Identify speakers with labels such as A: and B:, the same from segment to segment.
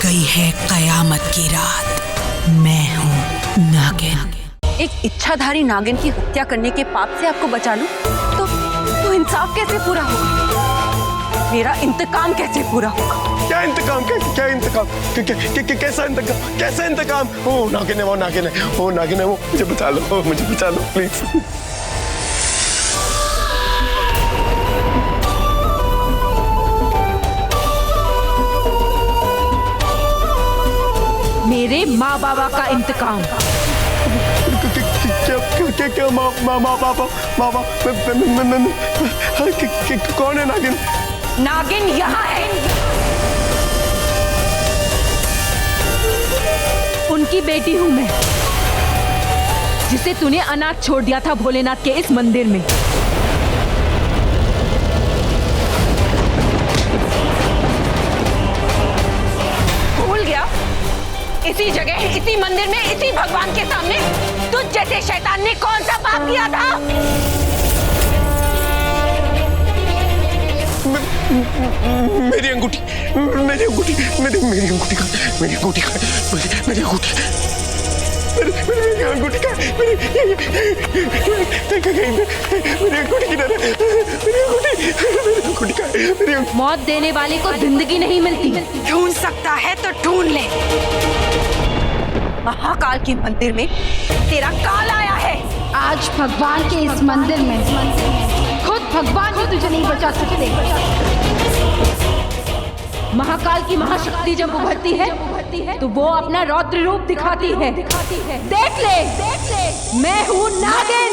A: गई है कयामत की रात। मैं हूँ नागिन।
B: एक इच्छाधारी नागिन की हत्या करने के पाप से आपको बचा लूं तो इंसाफ कैसे पूरा होगा? मेरा इंतकाम कैसे पूरा होगा?
C: क्या इंतकाम? क्या इंतकाम? कैसा इंतकाम? कैसा इंतकाम? वो नागिन है, वो नागिन है, वो नागिन है, वो मुझे बचा लो, मुझे बचा लो प्लीज।
B: मेरे माँ बाबा का इंतकाम।
C: क्या माँ बाबा कौन है नागिन?
B: नागिन यहाँ है। उनकी बेटी हूँ मैं, जिसे तूने अनाथ छोड़ दिया था भोलेनाथ के इस मंदिर में। भूल गया? इसी जगह, इसी मंदिर में, इसी भगवान के सामने तुझ जैसे शैतान ने कौन सा पाप किया था?
C: मेरी अंगूठी, मेरी अंगूठी, मेरी अंगूठी का, मेरी अंगूठी का, मेरी अंगूठी, मेरी अंगूठी का, मेरी अंगूठी किधर है? मेरी अंगूठी का, मेरी
B: मौत देने वाले को जिंदगी नहीं मिलती। ढूंढ सकता है तो ढूंढ ले। महाकाल के मंदिर में तेरा काल आया है।
D: आज भगवान के इस मंदिर में खुद भगवान ही तुझे नहीं बचा सकते।
B: महाकाल की महाशक्ति जब उभरती है तो वो अपना रौद्र रूप दिखाती है। देख ले, मैं हूँ नागिन।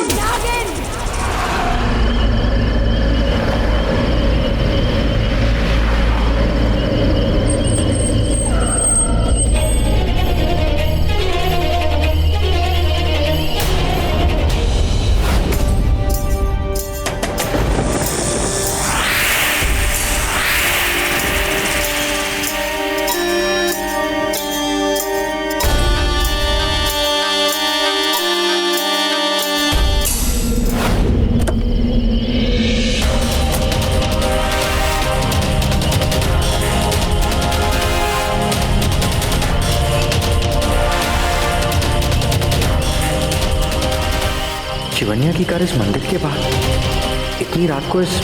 E: शिवन्या की कार इस मंदिर के बाहर। इतनी रात को इस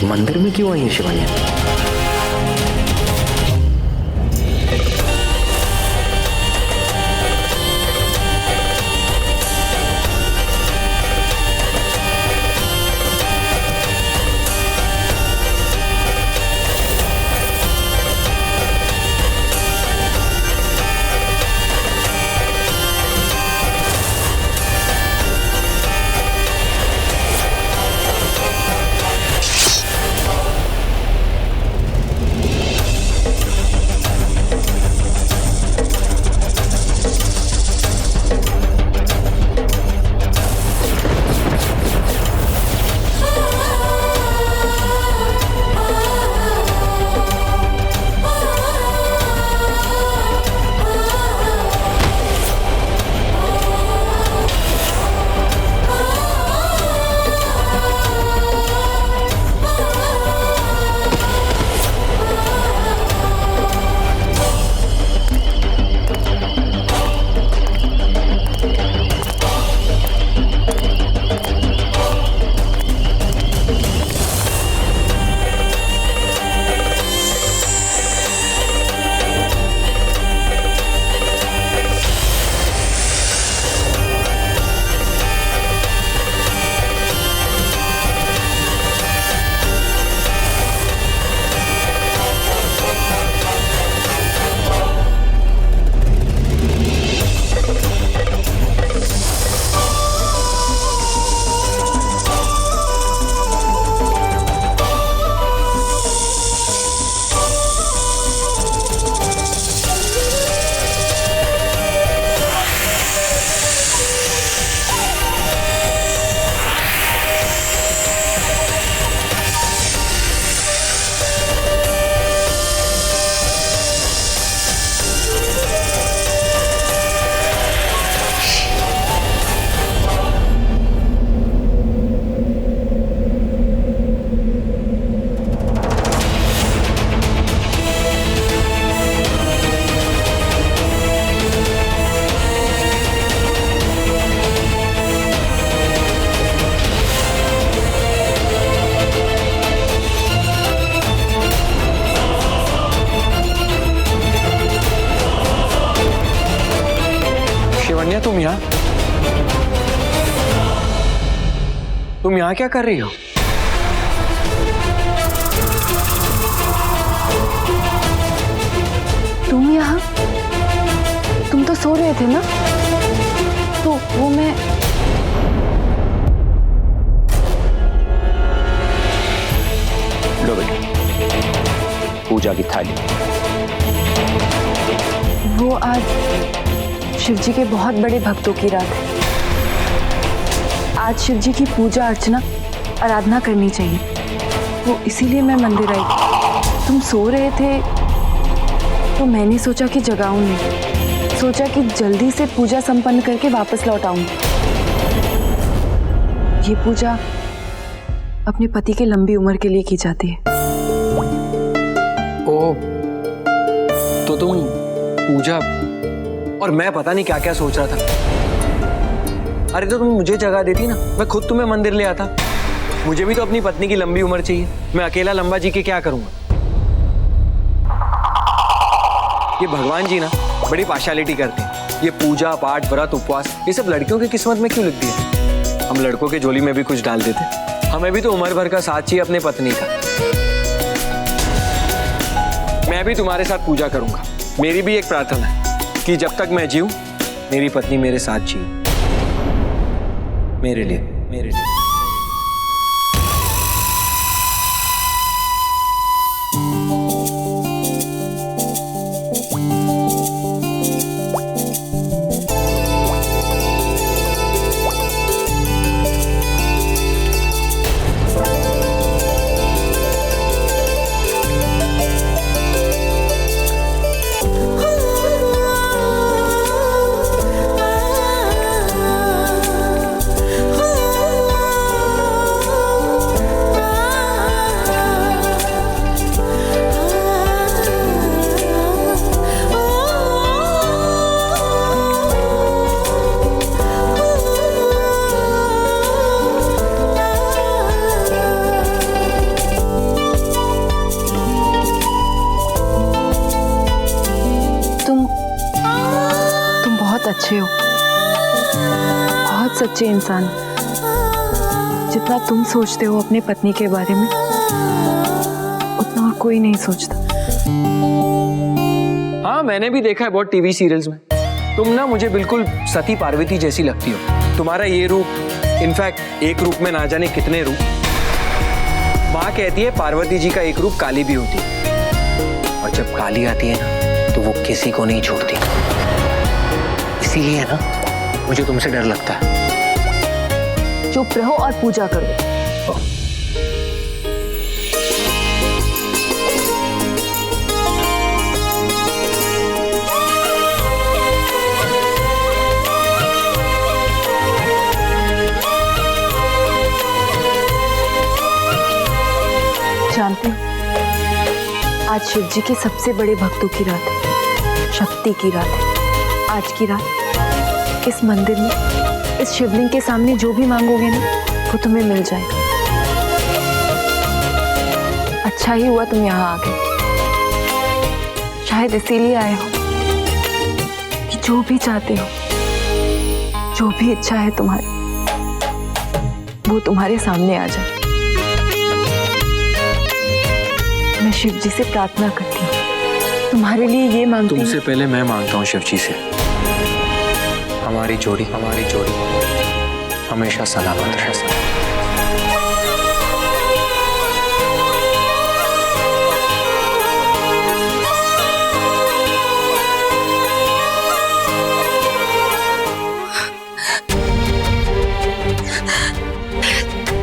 E: मंदिर में क्यों आई है शिवन्या?
C: तुम यहाँ क्या कर रही हो?
B: तुम यहाँ? तुम तो सो रहे थे ना? तो वो मैं
C: लो बेटा, पूजा की थाली।
B: वो आज शिव जी के बहुत बड़े भक्तों की रात है। आज शिव जी की पूजा अर्चना आराधना करनी चाहिए, वो इसीलिए मैं मंदिर आई। तुम सो रहे थे तो मैंने सोचा कि जगाऊं नहीं, सोचा कि जल्दी से पूजा संपन्न करके वापस लौट आऊं। ये पूजा अपने पति के लंबी उम्र के लिए की जाती है।
C: ओ, तो तुम पूजा, और मैं पता नहीं क्या क्या सोच रहा था। अरे तो तुम मुझे जगा देती ना, मैं खुद तुम्हें मंदिर ले आता। मुझे भी तो अपनी पत्नी की लंबी उम्र चाहिए, मैं अकेला लंबा जी के क्या करूंगा? ये भगवान जी ना बड़ी पार्शियलिटी करते हैं। ये पूजा पाठ व्रत उपवास ये सब लड़कियों की किस्मत में क्यों लिखती है? हम लड़कों के झोली में भी कुछ डाल देते। हमें भी तो उम्र भर का साथ चाहिए अपने पत्नी का। मैं भी तुम्हारे साथ पूजा करूंगा। मेरी भी एक प्रार्थना है कि जब तक मैं जीऊं मेरी पत्नी मेरे साथ जिए, मेरे लिए।
B: अच्छे हो, बहुत सच्चे इंसान। जितना तुम सोचते हो अपने पत्नी के बारे में उतना और कोई नहीं सोचता।
C: हाँ, मैंने भी देखा है बहुत टीवी सीरियल्स में। तुम ना मुझे बिल्कुल सती पार्वती जैसी लगती हो। तुम्हारा ये रूप, इनफैक्ट एक रूप में ना जाने कितने रूप। माँ कहती है पार्वती जी का एक रूप काली भी होती है, और जब काली आती है ना तो वो किसी को नहीं छोड़ती। इसीलिए ना मुझे तुमसे डर लगता है।
B: चुप रहो और पूजा करो। जानते हो, आज शिव जी के सबसे बड़े भक्तों की रात है, शक्ति की रात है। आज की रात इस मंदिर में, इस शिवलिंग के सामने जो भी मांगोगे ना वो तुम्हें मिल जाएगा। अच्छा ही हुआ तुम यहाँ आ गए। शायद इसीलिए आए हो कि जो भी चाहते हो, जो भी इच्छा है तुम्हारी, वो तुम्हारे सामने आ जाए। मैं शिव जी से प्रार्थना करती हूँ, तुम्हारे लिए ये मांगती हूँ।
C: तुमसे पहले मैं मांगता हूँ शिव जी से, हमारी जोड़ी हमेशा सलामत रहे।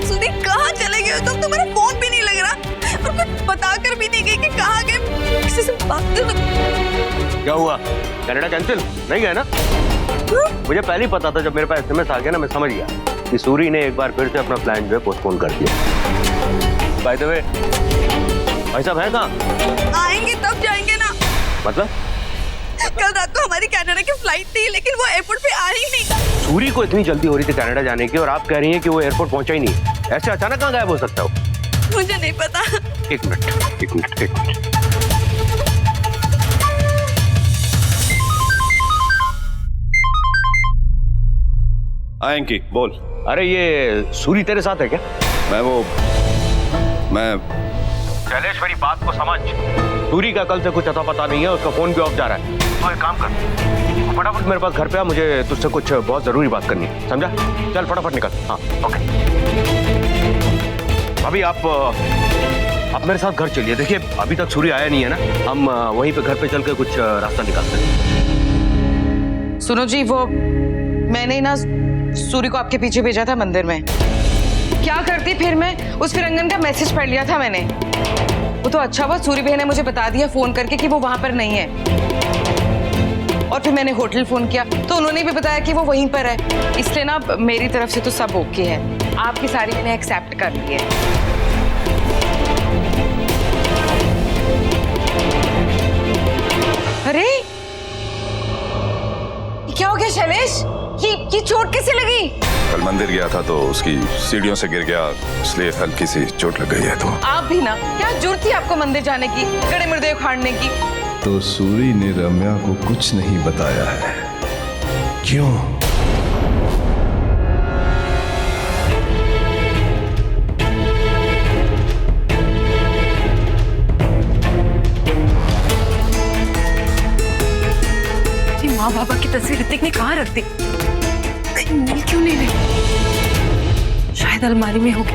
B: सुनी, कहाँ चले गए तुम? तुम्हारा फोन भी नहीं लग रहा और कुछ बता कर भी नहीं गई कि कहाँ गए। किसी से बात कर।
F: क्या हुआ? कनाडा कैंसिल नहीं गया ना? मुझे पहले ही पता था। जब मेरे पास एसएमएस आ गया ना, मैं समझ गया कि सूरी ने एक बार फिर से अपना प्लान जो है पोस्टपोन कर दिया। बाय द वे, भाई साहब हैं कहाँ?
B: आएंगे तब जाएंगे ना।
F: मतलब?
B: कल रात को हमारी कनाडा की फ्लाइट थी, लेकिन वो एयरपोर्ट पे आ ही नहीं।
F: सूरी को इतनी जल्दी हो रही थी कनाडा जाने की, और आप कह रही हैं कि वो एयरपोर्ट पहुंचा ही नहीं। ऐसे अचानक कहाँ गायब हो सकता हो?
B: मुझे नहीं पता।
F: एक मिनट।
G: एंकी बोल।
F: अरे ये सूरी तेरे साथ है क्या?
G: मैं
F: शैलेश मेरी बात को समझ। सूरी का कल से कुछ अता पता नहीं है, उसका फोन भी ऑफ जा रहा है। तो एक काम कर, फटाफट मेरे पास घर पे आ, मुझे तुझसे कुछ बहुत जरूरी बात करनी है, समझा? चल फटाफट निकल। हाँ ओके। भाभी आप मेरे साथ घर चलिए। देखिए अभी तक सूरी आया नहीं है ना, हम वहीं पे घर पे चल के कुछ रास्ता निकालते हैं।
A: सुनो जी, वो मैंने ना सूरी को आपके पीछे भेजा था मंदिर में। क्या करती फिर मैं, उस फिरंगन का मैसेज पढ़ लिया था मैंने। वो तो अच्छा हुआ सूरी बहन ने मुझे बता दिया फोन करके कि वो वहां पर नहीं है। और फिर मैंने होटल फोन किया तो उन्होंने भी बताया कि वो वहीं पर है। इसलिए ना मेरी तरफ से तो सब ओके है, आपकी सारी मैंने एक्सेप्ट कर ली है। अरे क्या हो गया शैलेश? ये चोट कैसे लगी?
G: कल मंदिर गया था तो उसकी सीढ़ियों से गिर गया, इसलिए हल्की सी चोट लग गई है। तो
A: आप भी ना, क्या जरूरत थी आपको मंदिर जाने की, गड़े मुर्दे उखाड़ने की?
H: तो सूरी ने रम्या को कुछ नहीं बताया है, क्यों?
B: माँ बाबा की तस्वीर ऋतिक ने कहाँ रख दी? कहीं मिल क्यों नहीं रही? शायद अलमारी में होगी।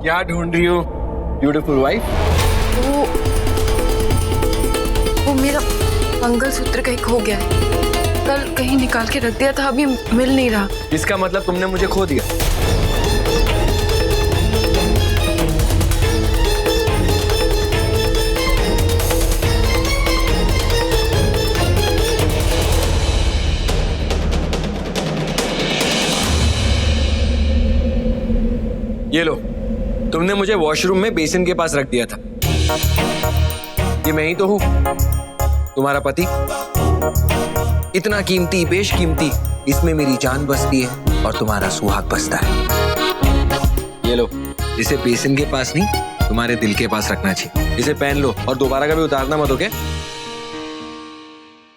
C: क्या ढूंढ रही हो ब्यूटीफुल वाइफ?
B: वो मेरा मंगलसूत्र कहीं खो गया है। कल कहीं निकाल के रख दिया था, अभी मिल नहीं रहा।
C: इसका मतलब तुमने मुझे खो दिया। ये लो, तुमने मुझे वॉशरूम में बेसिन के पास रख दिया था। ये मैं ही तो हूं, तुम्हारा पति। इतना कीमती, बेशकीमती, इसमें मेरी जान बसती है और तुम्हारा सुहाग बसता है। ये लो, इसे बेसिन के पास नहीं, तुम्हारे दिल के पास रखना चाहिए। इसे पहन लो और दोबारा कभी उतारना मत, ओके?